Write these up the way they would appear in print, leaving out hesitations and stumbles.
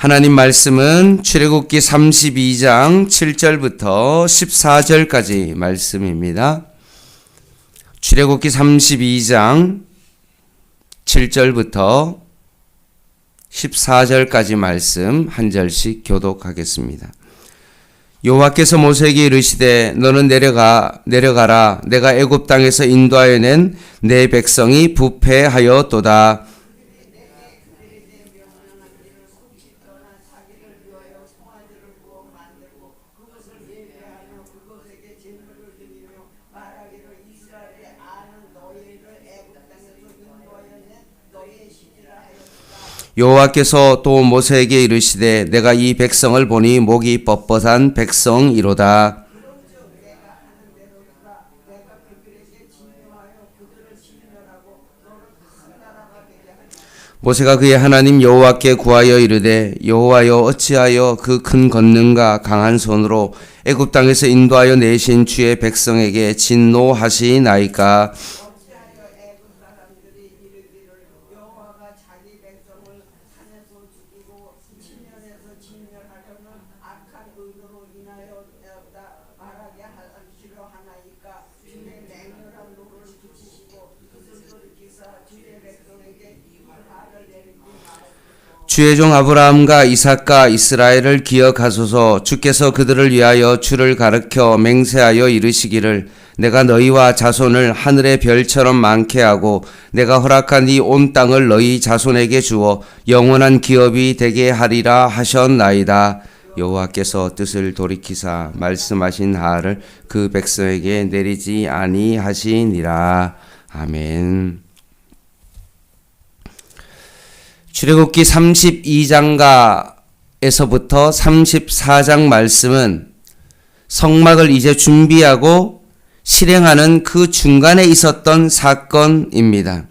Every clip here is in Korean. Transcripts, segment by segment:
하나님 말씀은 출애굽기 32장 7절부터 14절까지 말씀입니다. 출애굽기 32장 7절부터 14절까지 말씀 한 절씩 교독하겠습니다. 여호와께서 모세에게 이르시되 너는 내려가라 내가 애굽 땅에서 인도하여 낸 내 백성이 부패하였도다. 여호와께서 또 모세에게 이르시되 내가 이 백성을 보니 목이 뻣뻣한 백성이로다. 모세가 그의 하나님 여호와께 구하여 이르되 여호와여 어찌하여 그 큰 권능과 강한 손으로 애굽 땅에서 인도하여 내신 주의 백성에게 진노하시나이까. 주의 종 아브라함과 이삭과 이스라엘을 기억하소서. 주께서 그들을 위하여 주를 가르쳐 맹세하여 이르시기를 내가 너희와 자손을 하늘의 별처럼 많게 하고 내가 허락한 이 온 땅을 너희 자손에게 주어 영원한 기업이 되게 하리라 하셨나이다. 여호와께서 뜻을 돌이키사 말씀하신 하를 그 백성에게 내리지 아니하시니라. 아멘. 출애굽기 32장가에서부터 34장 말씀은 성막을 이제 준비하고 실행하는 그 중간에 있었던 사건입니다.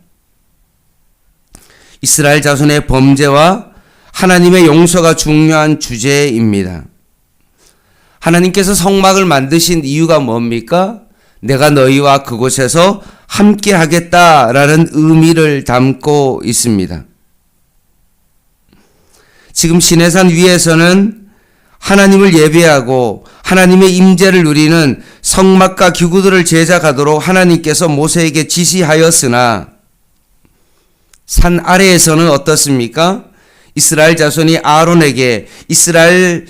이스라엘 자손의 범죄와 하나님의 용서가 중요한 주제입니다. 하나님께서 성막을 만드신 이유가 뭡니까? 내가 너희와 그곳에서 함께 하겠다라는 의미를 담고 있습니다. 지금 시내산 위에서는 하나님을 예배하고 하나님의 임재를 누리는 성막과 기구들을 제작하도록 하나님께서 모세에게 지시하였으나 산 아래에서는 어떻습니까? 이스라엘 자손이 아론에게 이스라엘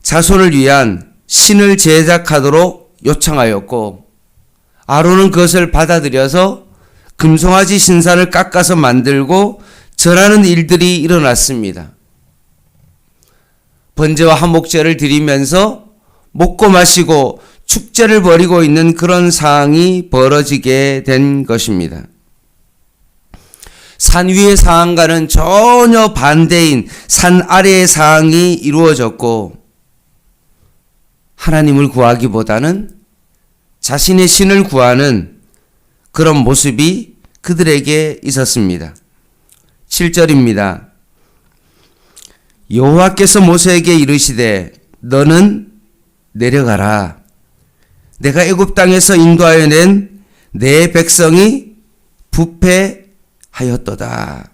자손을 위한 신을 제작하도록 요청하였고 아론은 그것을 받아들여서 금송아지 신산을 깎아서 만들고 절하는 일들이 일어났습니다. 번제와 화목제를 드리면서 먹고 마시고 축제를 벌이고 있는 그런 상황이 벌어지게 된 것입니다. 산 위의 상황과는 전혀 반대인 산 아래의 상황이 이루어졌고 하나님을 구하기보다는 자신의 신을 구하는 그런 모습이 그들에게 있었습니다. 7절입니다. 여호와께서 모세에게 이르시되 너는 내려가라 내가 애굽 땅에서 인도하여 낸 내 백성이 부패하였도다.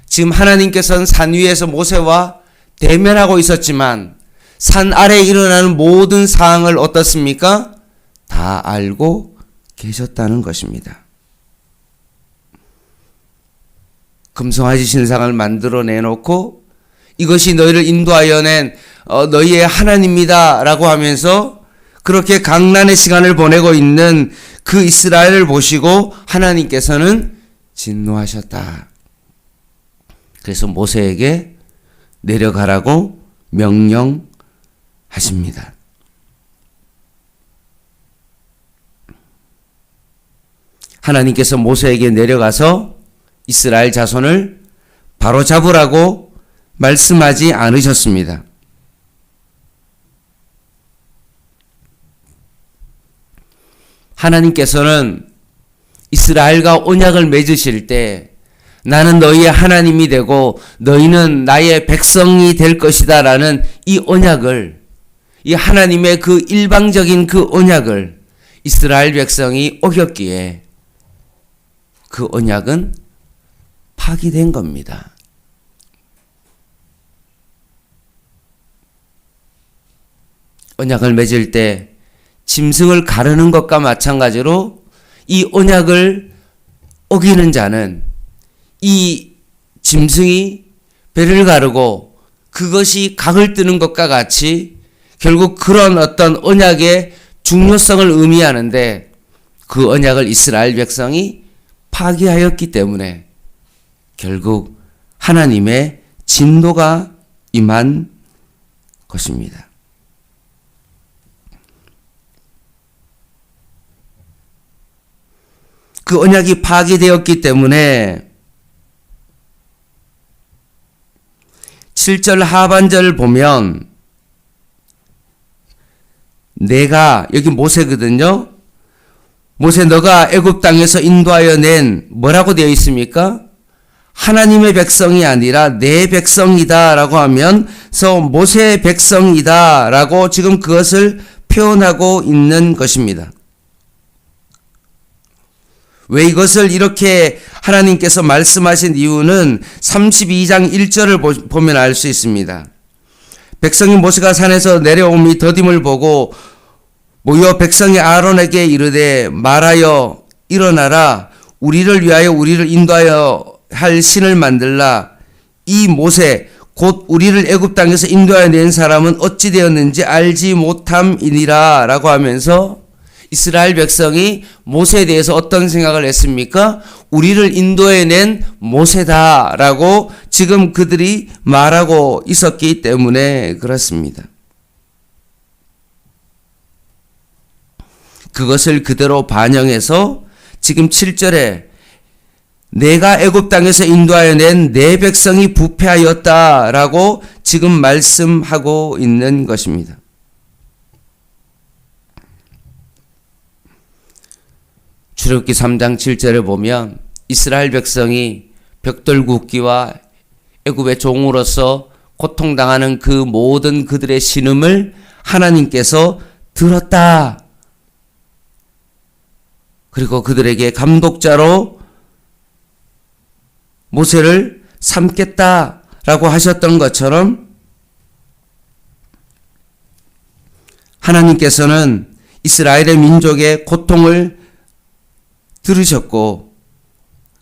지금 하나님께서는 산 위에서 모세와 대면하고 있었지만 산 아래에 일어나는 모든 상황을 어떻습니까? 다 알고 계셨다는 것입니다. 금송아지 신상을 만들어 내놓고 이것이 너희를 인도하여 낸 너희의 하나님이다 라고 하면서 그렇게 강난의 시간을 보내고 있는 그 이스라엘을 보시고 하나님께서는 진노하셨다. 그래서 모세에게 내려가라고 명령하십니다. 하나님께서 모세에게 내려가서 이스라엘 자손을 바로잡으라고 말씀하지 않으셨습니다. 하나님께서는 이스라엘과 언약을 맺으실 때 나는 너희의 하나님이 되고 너희는 나의 백성이 될 것이다 라는 이 언약을, 이 하나님의 그 일방적인 그 언약을 이스라엘 백성이 어겼기에 그 언약은 파기된 겁니다. 언약을 맺을 때 짐승을 가르는 것과 마찬가지로 이 언약을 어기는 자는 이 짐승이 배를 가르고 그것이 각을 뜨는 것과 같이 결국 그런 어떤 언약의 중요성을 의미하는데 그 언약을 이스라엘 백성이 파기하였기 때문에 결국 하나님의 진노가 임한 것입니다. 그 언약이 파기되었기 때문에 7절 하반절을 보면 내가 여기 모세거든요. 모세 너가 애굽 땅에서 인도하여 낸 뭐라고 되어 있습니까? 하나님의 백성이 아니라 내 백성이다 라고 하면서 모세의 백성이다 라고 지금 그것을 표현하고 있는 것입니다. 왜 이것을 이렇게 하나님께서 말씀하신 이유는 32장 1절을 보면 알 수 있습니다. 백성이 모세가 산에서 내려옴이 더딤을 보고 모여 백성이 아론에게 이르되 말하여 일어나라 우리를 위하여 우리를 인도하여 할 신을 만들라. 이 모세 곧 우리를 애굽 땅에서 인도하여 낸 사람은 어찌 되었는지 알지 못함이니라 라고 하면서 이스라엘 백성이 모세에 대해서 어떤 생각을 했습니까? 우리를 인도해낸 모세다라고 지금 그들이 말하고 있었기 때문에 그렇습니다. 그것을 그대로 반영해서 지금 7절에 내가 애굽 땅에서 인도하여 낸 내 백성이 부패하였다라고 지금 말씀하고 있는 것입니다. 출애굽기 3장 7절에 보면 이스라엘 백성이 벽돌 굽기와 애굽의 종으로서 고통당하는 그 모든 그들의 신음을 하나님께서 들었다. 그리고 그들에게 감독자로 모세를 삼겠다라고 하셨던 것처럼 하나님께서는 이스라엘의 민족의 고통을 들으셨고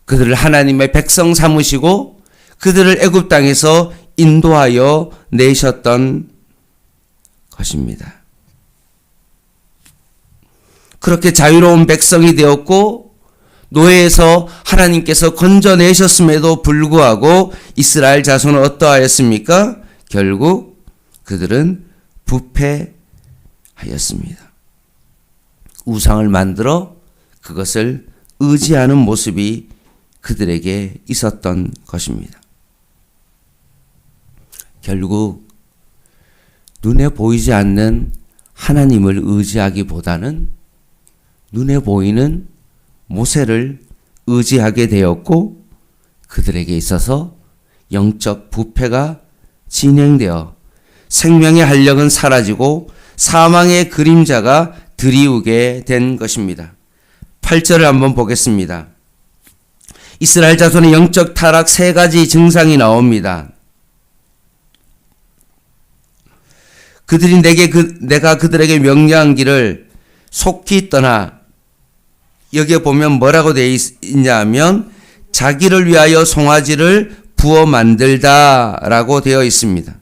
그들을 하나님의 백성 삼으시고 그들을 애굽 땅에서 인도하여 내셨던 것입니다. 그렇게 자유로운 백성이 되었고 노예에서 하나님께서 건져내셨음에도 불구하고 이스라엘 자손은 어떠하였습니까? 결국 그들은 부패하였습니다. 우상을 만들어 그것을 의지하는 모습이 그들에게 있었던 것입니다. 결국 눈에 보이지 않는 하나님을 의지하기보다는 눈에 보이는 모세를 의지하게 되었고 그들에게 있어서 영적 부패가 진행되어 생명의 활력은 사라지고 사망의 그림자가 드리우게 된 것입니다. 8절을 한번 보겠습니다. 이스라엘 자손의 영적 타락 세 가지 증상이 나옵니다. 그들이 내가 그들에게 명령한 길을 속히 떠나 여기에 보면 뭐라고 되어 있냐 하면 자기를 위하여 송아지를 부어 만들다라고 되어 있습니다.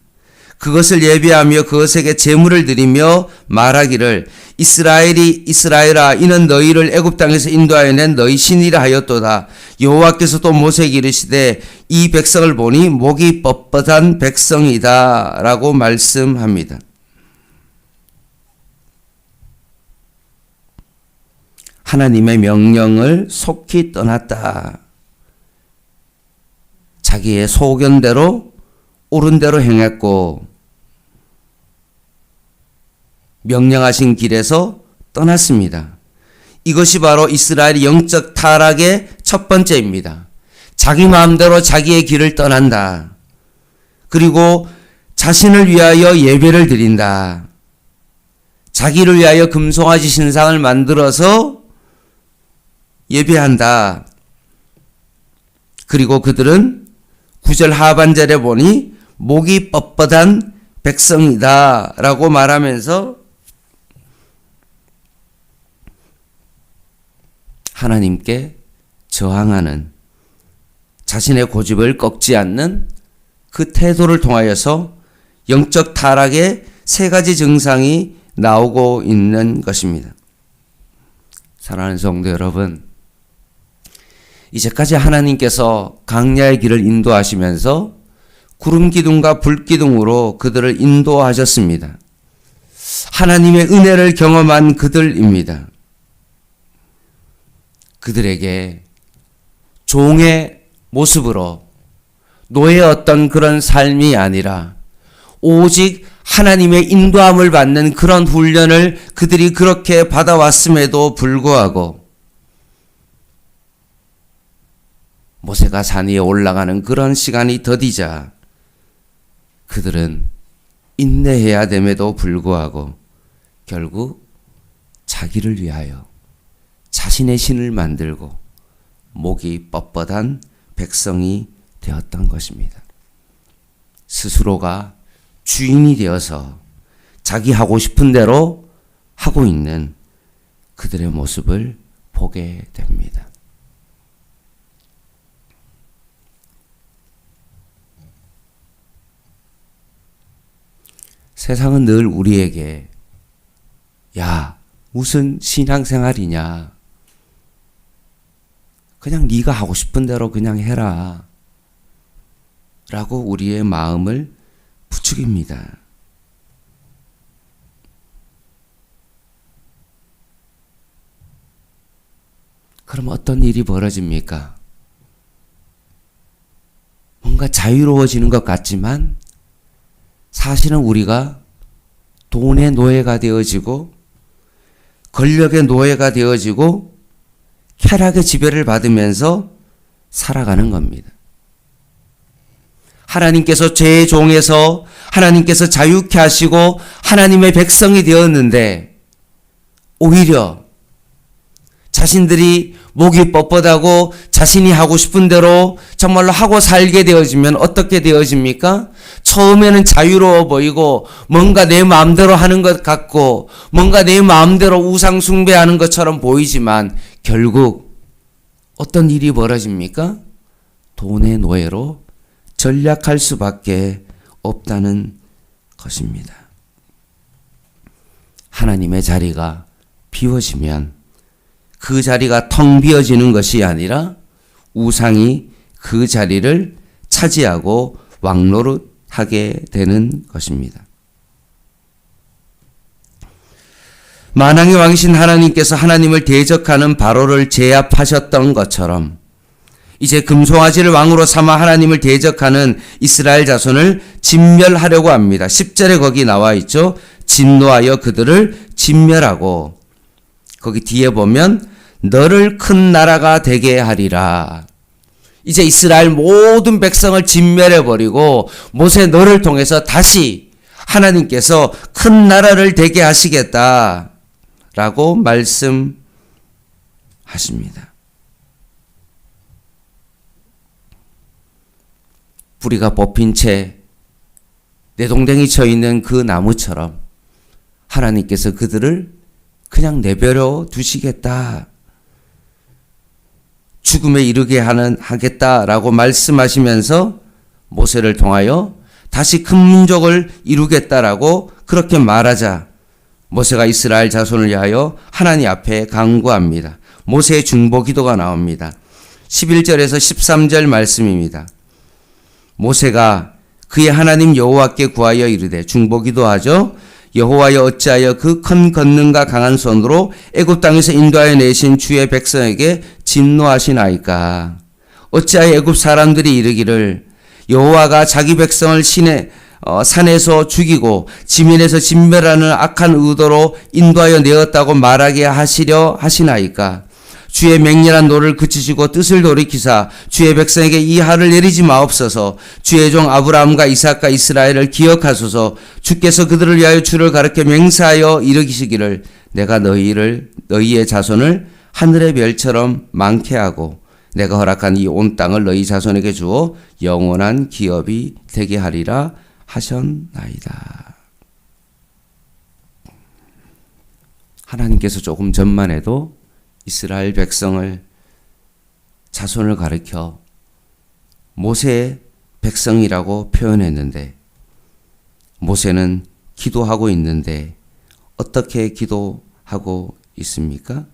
그것을 예배하며 그것에게 제물을 드리며 말하기를 이스라엘아 이는 너희를 애굽 땅에서 인도하여 낸 너희 신이라 하였도다. 여호와께서 또 모세에게 이르시되 이 백성을 보니 목이 뻣뻣한 백성이다 라고 말씀합니다. 하나님의 명령을 속히 떠났다. 자기의 소견대로 옳은 대로 행했고 명령하신 길에서 떠났습니다. 이것이 바로 이스라엘의 영적 타락의 첫 번째입니다. 자기 마음대로 자기의 길을 떠난다. 그리고 자신을 위하여 예배를 드린다. 자기를 위하여 금송아지 신상을 만들어서 예배한다. 그리고 그들은 9절 하반절에 보니 목이 뻣뻣한 백성이다 라고 말하면서 하나님께 저항하는, 자신의 고집을 꺾지 않는 그 태도를 통하여서 영적 타락의 세 가지 증상이 나오고 있는 것입니다. 사랑하는 성도 여러분, 이제까지 하나님께서 광야의 길을 인도하시면서 구름 기둥과 불 기둥으로 그들을 인도하셨습니다. 하나님의 은혜를 경험한 그들입니다. 그들에게 종의 모습으로 노예의 어떤 그런 삶이 아니라 오직 하나님의 인도함을 받는 그런 훈련을 그들이 그렇게 받아왔음에도 불구하고 모세가 산 위에 올라가는 그런 시간이 더디자 그들은 인내해야 됨에도 불구하고 결국 자기를 위하여 자신의 신을 만들고 목이 뻣뻣한 백성이 되었던 것입니다. 스스로가 주인이 되어서 자기 하고 싶은 대로 하고 있는 그들의 모습을 보게 됩니다. 세상은 늘 우리에게 야, 무슨 신앙생활이냐, 그냥 네가 하고 싶은 대로 그냥 해라 라고 우리의 마음을 부추깁니다. 그럼 어떤 일이 벌어집니까? 뭔가 자유로워지는 것 같지만 사실은 우리가 돈의 노예가 되어지고 권력의 노예가 되어지고 쾌락의 지배를 받으면서 살아가는 겁니다. 하나님께서 죄의 종에서 하나님께서 자유케 하시고 하나님의 백성이 되었는데 오히려 자신들이 목이 뻣뻣하고 자신이 하고 싶은 대로 정말로 하고 살게 되어지면 어떻게 되어집니까? 처음에는 자유로워 보이고 뭔가 내 마음대로 하는 것 같고 뭔가 내 마음대로 우상 숭배하는 것처럼 보이지만 결국 어떤 일이 벌어집니까? 돈의 노예로 전락할 수밖에 없다는 것입니다. 하나님의 자리가 비워지면 그 자리가 텅 비어지는 것이 아니라 우상이 그 자리를 차지하고 왕노릇하게 되는 것입니다. 만왕의 왕이신 하나님께서 하나님을 대적하는 바로를 제압하셨던 것처럼 이제 금송아지를 왕으로 삼아 하나님을 대적하는 이스라엘 자손을 진멸하려고 합니다. 10절에 거기 나와 있죠. 진노하여 그들을 진멸하고 거기 뒤에 보면 너를 큰 나라가 되게 하리라. 이제 이스라엘 모든 백성을 진멸해버리고 모세 너를 통해서 다시 하나님께서 큰 나라를 되게 하시겠다 라고 말씀하십니다. 뿌리가 뽑힌 채 내동댕이 쳐 있는 그 나무처럼 하나님께서 그들을 그냥 내버려 두시겠다, 죽음에 이르게 하겠다라고 말씀하시면서 모세를 통하여 다시 큰 민족을 이루겠다라고 그렇게 말하자 모세가 이스라엘 자손을 위하여 하나님 앞에 간구합니다. 모세의 중보 기도가 나옵니다. 11절에서 13절 말씀입니다. 모세가 그의 하나님 여호와께 구하여 이르되, 중보 기도하죠. 여호와여 어찌하여 그 큰 권능과 강한 손으로 애굽 땅에서 인도하여 내신 주의 백성에게 진노하시나이까? 어찌하여 애굽 사람들이 이르기를 여호와가 자기 백성을 산에서 죽이고 지면에서 진멸하는 악한 의도로 인도하여 내었다고 말하게 하시려 하시나이까? 주의 맹렬한 노를 그치시고 뜻을 돌이키사 주의 백성에게 이 하를 내리지 마옵소서. 주의 종 아브라함과 이삭과 이스라엘을 기억하소서. 주께서 그들을 위하여 주를 가르쳐 맹세하여 이르시기를 내가 너희의 자손을 하늘의 별처럼 많게 하고 내가 허락한 이 온 땅을 너희 자손에게 주어 영원한 기업이 되게 하리라 하셨나이다. 하나님께서 조금 전만 해도 이스라엘 백성을 자손을 가리켜 모세의 백성이라고 표현했는데 모세는 기도하고 있는데 어떻게 기도하고 있습니까?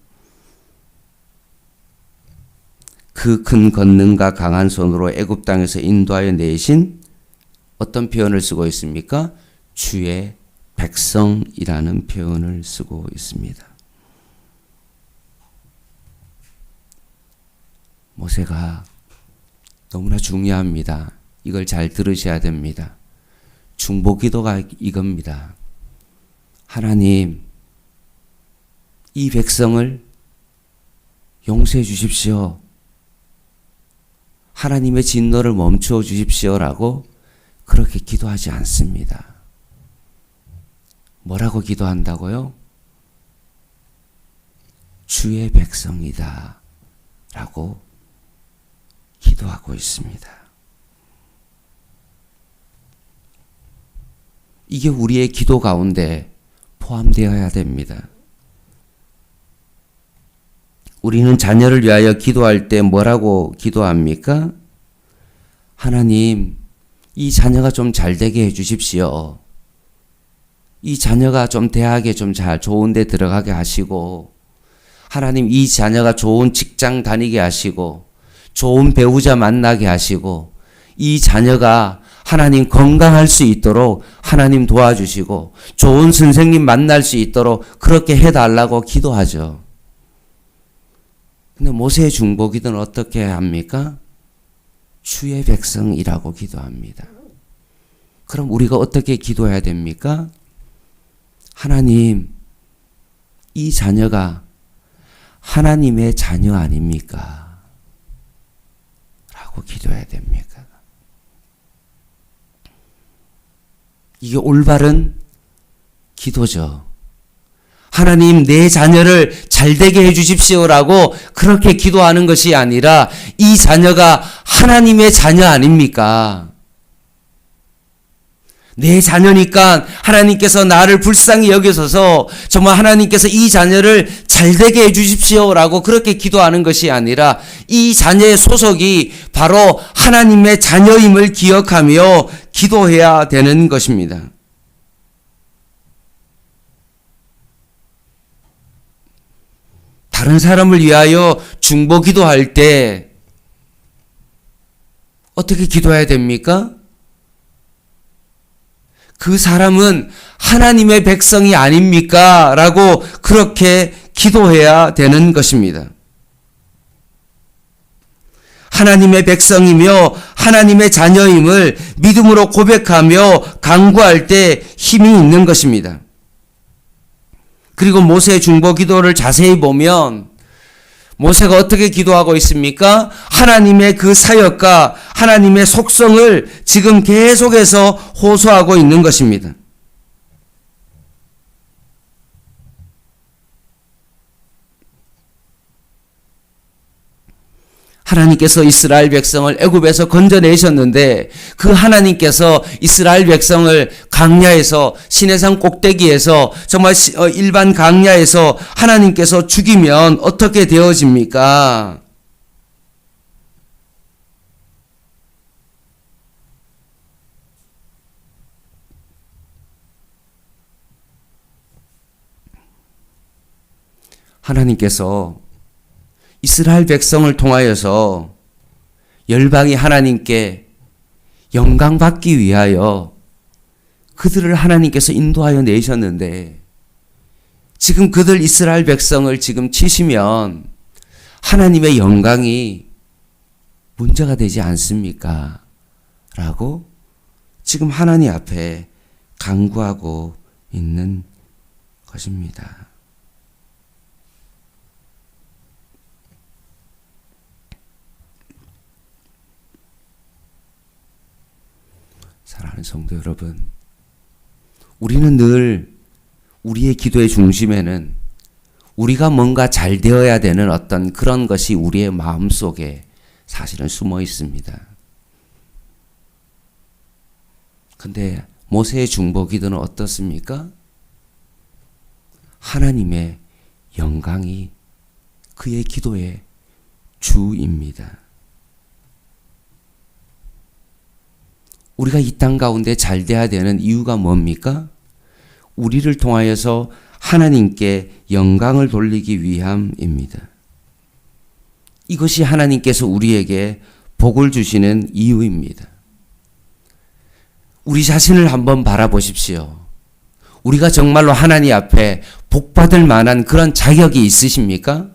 그 큰 권능과 강한 손으로 애굽 땅에서 인도하여 내신 어떤 표현을 쓰고 있습니까? 주의 백성이라는 표현을 쓰고 있습니다. 모세가 너무나 중요합니다. 이걸 잘 들으셔야 됩니다. 중보기도가 이겁니다. 하나님, 이 백성을 용서해 주십시오. 하나님의 진노를 멈추어 주십시오라고 그렇게 기도하지 않습니다. 뭐라고 기도한다고요? 주의 백성이다 라고 기도하고 있습니다. 이게 우리의 기도 가운데 포함되어야 됩니다. 우리는 자녀를 위하여 기도할 때 뭐라고 기도합니까? 하나님, 이 자녀가 좀 잘 되게 해 주십시오. 이 자녀가 좀 대학에 좀 잘 좋은 데 들어가게 하시고, 하나님 이 자녀가 좋은 직장 다니게 하시고, 좋은 배우자 만나게 하시고, 이 자녀가 하나님 건강할 수 있도록 하나님 도와주시고, 좋은 선생님 만날 수 있도록 그렇게 해달라고 기도하죠. 근데 모세의 중보기도는 어떻게 합니까? 주의 백성이라고 기도합니다. 그럼 우리가 어떻게 기도해야 됩니까? 하나님, 이 자녀가 하나님의 자녀 아닙니까? 라고 기도해야 됩니까? 이게 올바른 기도죠. 하나님, 내 자녀를 잘되게 해주십시오라고 그렇게 기도하는 것이 아니라 이 자녀가 하나님의 자녀 아닙니까? 내 자녀니까 하나님께서 나를 불쌍히 여기셔서 정말 하나님께서 이 자녀를 잘되게 해주십시오라고 그렇게 기도하는 것이 아니라 이 자녀의 소속이 바로 하나님의 자녀임을 기억하며 기도해야 되는 것입니다. 다른 사람을 위하여 중보 기도할 때 어떻게 기도해야 됩니까? 그 사람은 하나님의 백성이 아닙니까? 라고 그렇게 기도해야 되는 것입니다. 하나님의 백성이며 하나님의 자녀임을 믿음으로 고백하며 간구할 때 힘이 있는 것입니다. 그리고 모세의 중보 기도를 자세히 보면 모세가 어떻게 기도하고 있습니까? 하나님의 그 사역과 하나님의 속성을 지금 계속해서 호소하고 있는 것입니다. 하나님께서 이스라엘 백성을 애굽에서 건져내셨는데 그 하나님께서 이스라엘 백성을 광야에서 시내산 꼭대기에서 정말 일반 광야에서 하나님께서 죽이면 어떻게 되어집니까? 하나님께서 이스라엘 백성을 통하여서 열방이 하나님께 영광 받기 위하여 그들을 하나님께서 인도하여 내셨는데 지금 그들 이스라엘 백성을 지금 치시면 하나님의 영광이 문제가 되지 않습니까? 라고 지금 하나님 앞에 간구하고 있는 것입니다. 사랑하는 성도 여러분, 우리는 늘 우리의 기도의 중심에는 우리가 뭔가 잘 되어야 되는 어떤 그런 것이 우리의 마음속에 사실은 숨어 있습니다. 근데 모세의 중보 기도는 어떻습니까? 하나님의 영광이 그의 기도의 주입니다. 우리가 이 땅 가운데 잘 돼야 되는 이유가 뭡니까? 우리를 통하여서 하나님께 영광을 돌리기 위함입니다. 이것이 하나님께서 우리에게 복을 주시는 이유입니다. 우리 자신을 한번 바라보십시오. 우리가 정말로 하나님 앞에 복받을 만한 그런 자격이 있으십니까?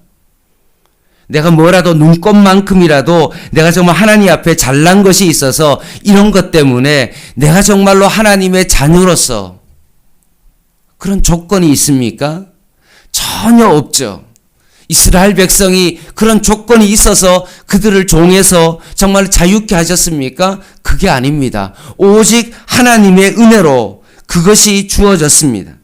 내가 뭐라도 눈꼽만큼이라도 내가 정말 하나님 앞에 잘난 것이 있어서 이런 것 때문에 내가 정말로 하나님의 자녀로서 그런 조건이 있습니까? 전혀 없죠. 이스라엘 백성이 그런 조건이 있어서 그들을 종에서 정말 자유케 하셨습니까? 그게 아닙니다. 오직 하나님의 은혜로 그것이 주어졌습니다.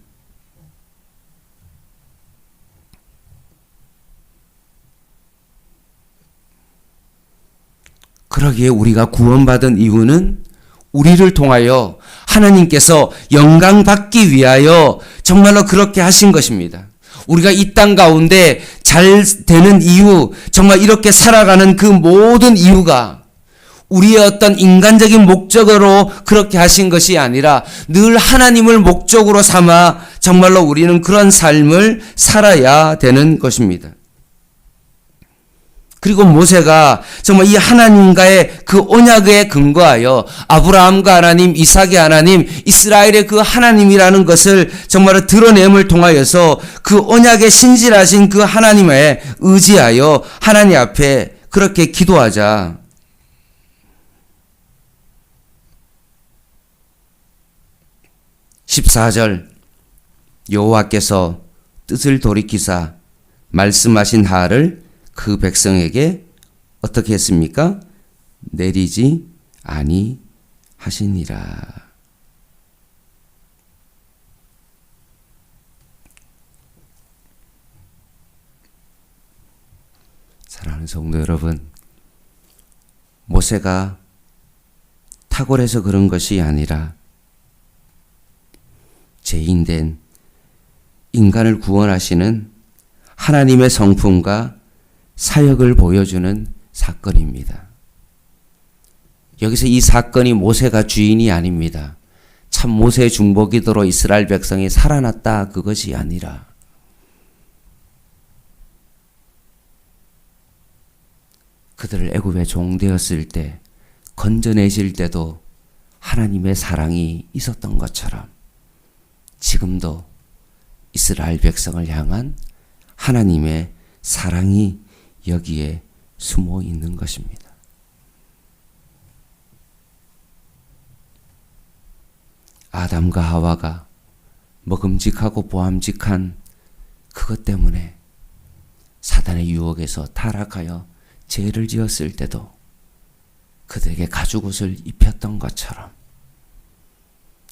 그러기에 우리가 구원받은 이유는 우리를 통하여 하나님께서 영광 받기 위하여 정말로 그렇게 하신 것입니다. 우리가 이 땅 가운데 잘 되는 이유, 정말 이렇게 살아가는 그 모든 이유가 우리의 어떤 인간적인 목적으로 그렇게 하신 것이 아니라 늘 하나님을 목적으로 삼아 정말로 우리는 그런 삶을 살아야 되는 것입니다. 그리고 모세가 정말 이 하나님과의 그 언약에 근거하여 아브라함과 하나님, 이삭의 하나님, 이스라엘의 그 하나님이라는 것을 정말 드러냄을 통하여서 그 언약에 신실하신 그 하나님에 의지하여 하나님 앞에 그렇게 기도하자. 14절 여호와께서 뜻을 돌이키사 말씀하신 하를 그 백성에게 어떻게 했습니까? 내리지 아니하시니라. 사랑하는 성도 여러분, 모세가 탁월해서 그런 것이 아니라 죄인된 인간을 구원하시는 하나님의 성품과 사역을 보여주는 사건입니다. 여기서 이 사건이 모세가 주인이 아닙니다. 참 모세의 중보기도로 이스라엘 백성이 살아났다 그것이 아니라 그들을 애굽에 종되었을 때 건져내실 때도 하나님의 사랑이 있었던 것처럼 지금도 이스라엘 백성을 향한 하나님의 사랑이 여기에 숨어 있는 것입니다. 아담과 하와가 먹음직하고 보암직한 그것 때문에 사단의 유혹에서 타락하여 죄를 지었을 때도 그들에게 가죽옷을 입혔던 것처럼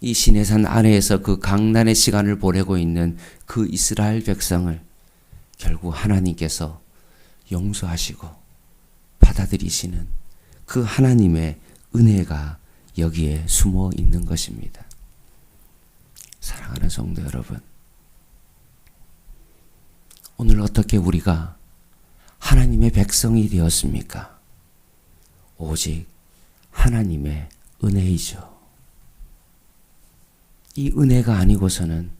이 시내산 아래에서 그 강난의 시간을 보내고 있는 그 이스라엘 백성을 결국 하나님께서 용서하시고 받아들이시는 그 하나님의 은혜가 여기에 숨어 있는 것입니다. 사랑하는 성도 여러분, 오늘 어떻게 우리가 하나님의 백성이 되었습니까? 오직 하나님의 은혜이죠. 이 은혜가 아니고서는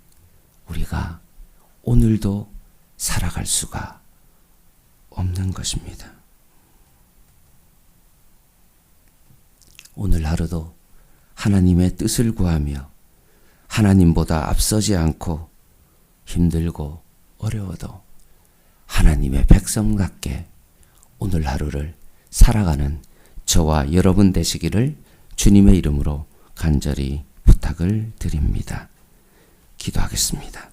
우리가 오늘도 살아갈 수가 없는 것입니다. 오늘 하루도 하나님의 뜻을 구하며 하나님보다 앞서지 않고 힘들고 어려워도 하나님의 백성답게 오늘 하루를 살아가는 저와 여러분 되시기를 주님의 이름으로 간절히 부탁을 드립니다. 기도하겠습니다.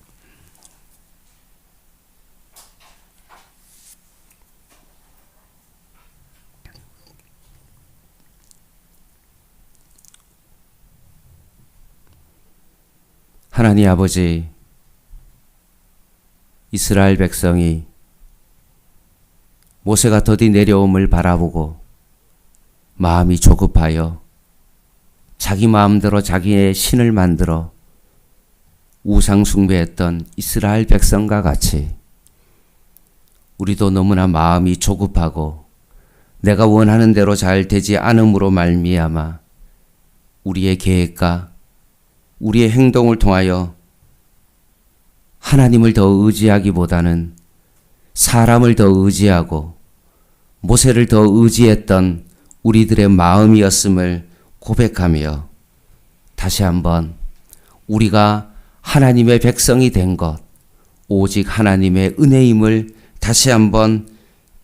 하나님 아버지, 이스라엘 백성이 모세가 더디 내려옴을 바라보고 마음이 조급하여 자기 마음대로 자기의 신을 만들어 우상 숭배했던 이스라엘 백성과 같이 우리도 너무나 마음이 조급하고 내가 원하는 대로 잘 되지 않음으로 말미암아 우리의 계획과 우리의 행동을 통하여 하나님을 더 의지하기보다는 사람을 더 의지하고 모세를 더 의지했던 우리들의 마음이었음을 고백하며 다시 한번 우리가 하나님의 백성이 된 것, 오직 하나님의 은혜임을 다시 한번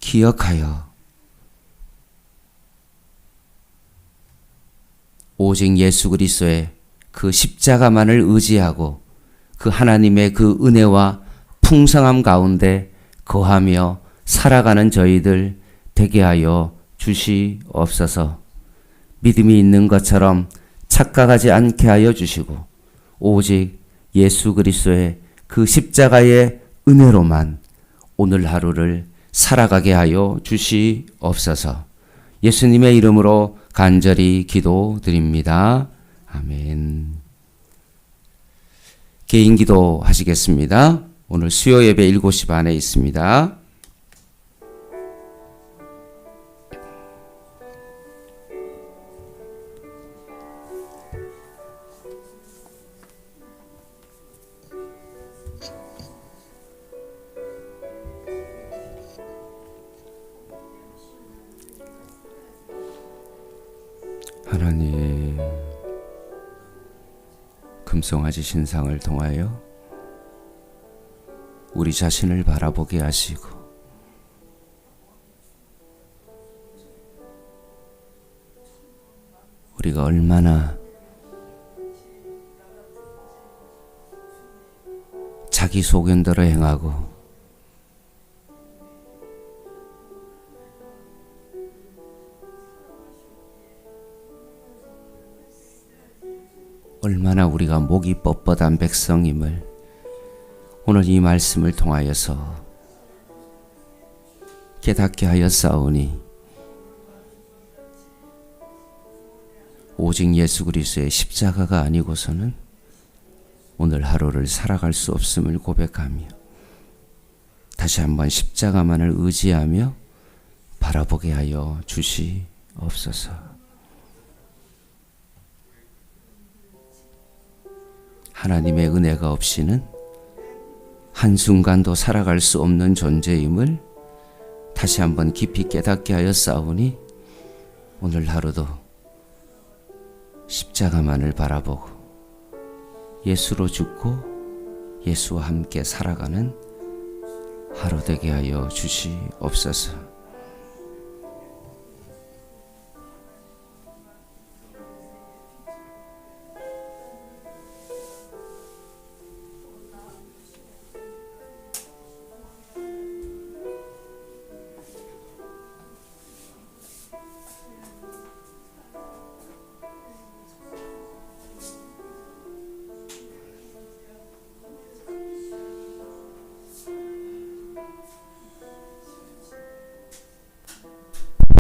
기억하여 오직 예수 그리스도의 그 십자가만을 의지하고 그 하나님의 그 은혜와 풍성함 가운데 거하며 살아가는 저희들 되게 하여 주시옵소서. 믿음이 있는 것처럼 착각하지 않게 하여 주시고 오직 예수 그리스도의 그 십자가의 은혜로만 오늘 하루를 살아가게 하여 주시옵소서. 예수님의 이름으로 간절히 기도드립니다. 아멘. 개인 기도 하시겠습니다. 오늘 수요 예배 7시 반에 있습니다. 하나님, 금송아지 신상을 통하여 우리 자신을 바라보게 하시고 우리가 얼마나 자기 소견대로 행하고 얼마나 우리가 목이 뻣뻣한 백성임을 오늘 이 말씀을 통하여서 깨닫게 하였사오니 오직 예수 그리스도의 십자가가 아니고서는 오늘 하루를 살아갈 수 없음을 고백하며 다시 한번 십자가만을 의지하며 바라보게 하여 주시옵소서. 하나님의 은혜가 없이는 한순간도 살아갈 수 없는 존재임을 다시 한번 깊이 깨닫게 하였사오니 오늘 하루도 십자가만을 바라보고 예수로 죽고 예수와 함께 살아가는 하루 되게 하여 주시옵소서.